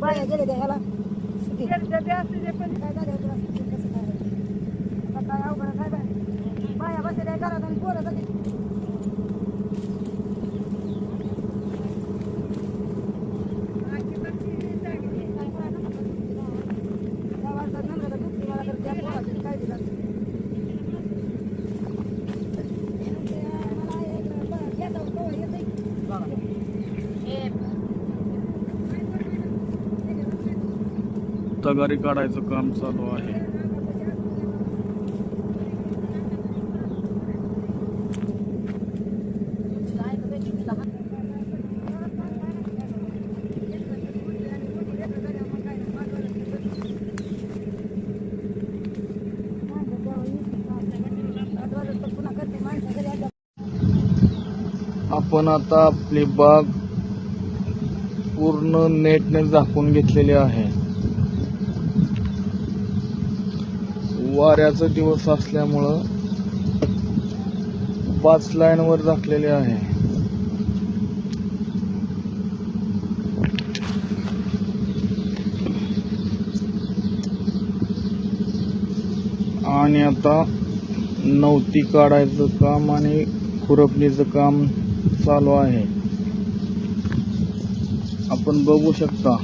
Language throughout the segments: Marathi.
बाया गेले त्या ह्याला सुट्टी काय अवघड काय बाया बसल्या घरात आणि पोरं जाते. तगारी काढायचं काम चालू आहे. आपण आता आपली बाग पूर्ण नेटने झाकून घेतलेली आहे. वाऱ्याचा दिवस असल्यामुळं 5 लाईनवर झाकलेले आहे. आणि आता नवती काढायचं काम आणि खुरपणीचं काम चालू आहे. आपण बघू शकता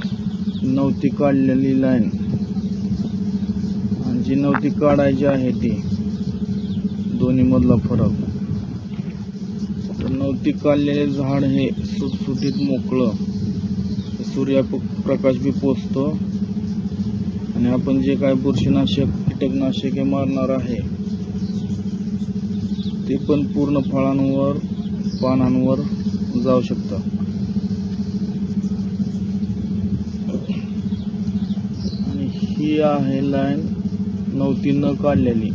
नवती काढलेली लाईन, जी नवती काढायची आहे ती दोन्ही मधला फरक. तर नवती काढलेले झाड हे सुटसुटीत मोकळं, सूर्यप्रकाश बी पोचतो आणि आपण जे काय बुरशीनाशक कीटकनाशके मारणार आहे ते पण पूर्ण फळांवर पानांवर जाऊ शकतं. आणि ही आहे लाईन नवती न काढलेली.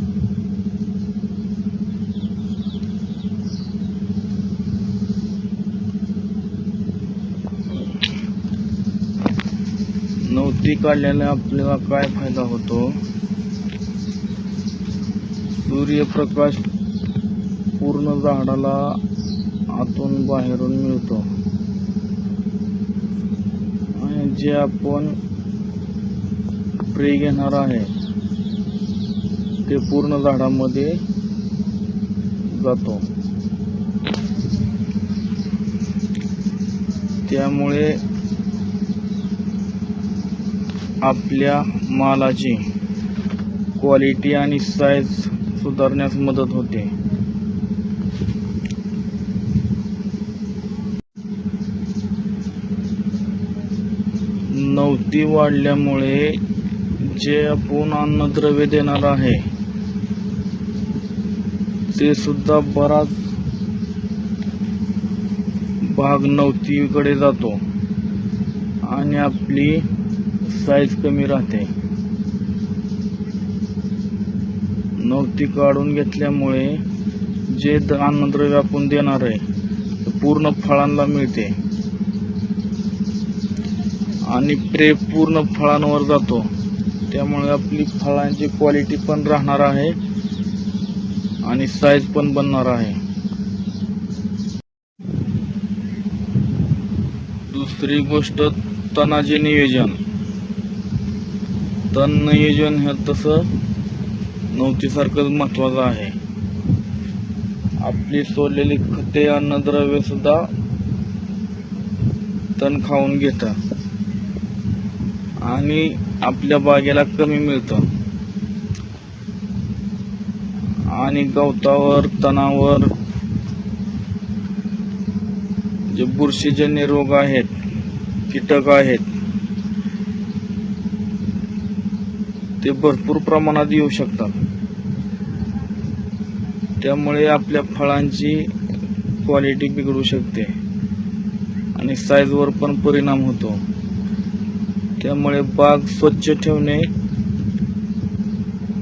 नवती काढल्याने आपल्याला काय फायदा होतो? सूर्यप्रकाश पूर्ण झाडाला आतून बाहेरून मिळतो आणि जे आपण स्प्रे घेणार आहे ते पूर्ण झाडामध्ये जातो. त्यामुळे आपल्या मालाची क्वालिटी आणि साईज सुधारण्यास मदत होते. नवती वाढल्यामुळे जे आपण अन्नद्रव्य देणार आहे ते सुद्धा बराच भाग नवतीकडे जातो आणि आपली साईज कमी राहते. नवती काढून घेतल्यामुळे जे अन्नद्रव्य आपण देणार आहे ते पूर्ण फळांना मिळते आणि स्प्रे पूर्ण फळांवर जातो. त्यामुळे आपली फळांची क्वालिटी पण राहणार आहे आणि साईज पण बनणार आहे. दुसरी गोष्ट तणाचे नियोजन. तण नियोजन हे तसं नवतीसारखंच महत्वाचं आहे. आपली सोडलेली खते अन्नद्रव्य सुद्धा तण खाऊन घेतं आणि आपल्या बागेला कमी मिळतं आणि गवतावर तणावर जे बुरशीजन्य रोग आहेत, कीटक आहेत, ते भरपूर प्रमाणात येऊ शकतात. त्यामुळे आपल्या फळांची क्वालिटी बिघडू शकते आणि साईजवर पण परिणाम होतो. त्यामुळे बाग स्वच्छ ठेवणे,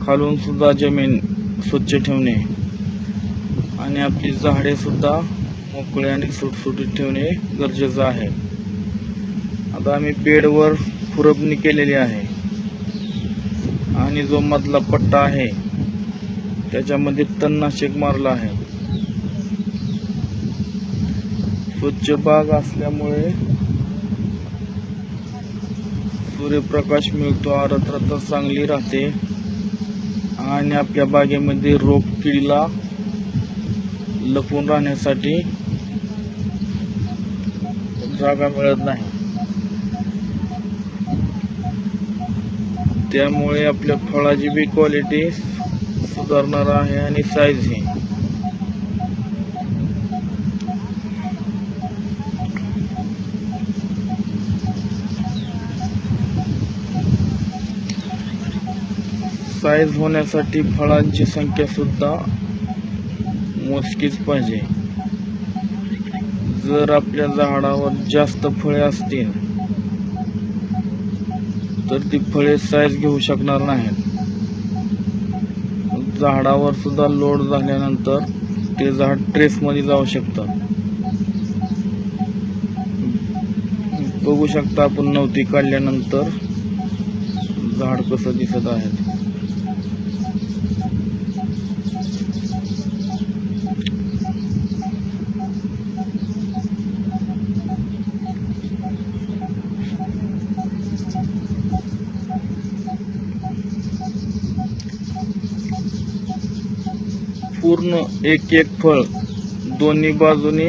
खालून सुद्धा जमीन स्वच्छ ठेवणे आणि आपली झाडे सुद्धा मोकळे आणि सुटसुटीत ठेवणे गरजेचं आहे. आता आम्ही बेडवर खुरपणी केलेली आहे आणि जो मधला पट्टा आहे त्याच्यामध्ये तणनाशक मारलं आहे. स्वच्छ बाग असल्यामुळे सूर्यप्रकाश मिळतो, आर्द्रता चांगली राहते आणि आपल्या बागेमध्ये रोग किडीला लपून राहण्यासाठी जागा मिळत नाही. त्यामुळे आपल्या फळाची बी क्वालिटी सुधारणार आहे आणि साईज ही. साईज होण्यासाठी फळांची संख्या सुद्धा मोजकीच पाहिजे. जर आपल्या झाडावर जास्त फळे असतील तर ती फळे साईज घेऊ शकणार नाहीत. झाडावर सुद्धा लोड झाल्यानंतर ते झाड ट्रेसमध्ये जाऊ शकतं. बघू शकता आपण नवती काढल्यानंतर झाड कसं दिसत आहे. पूर्ण एक एक फळ दोन्ही बाजूनी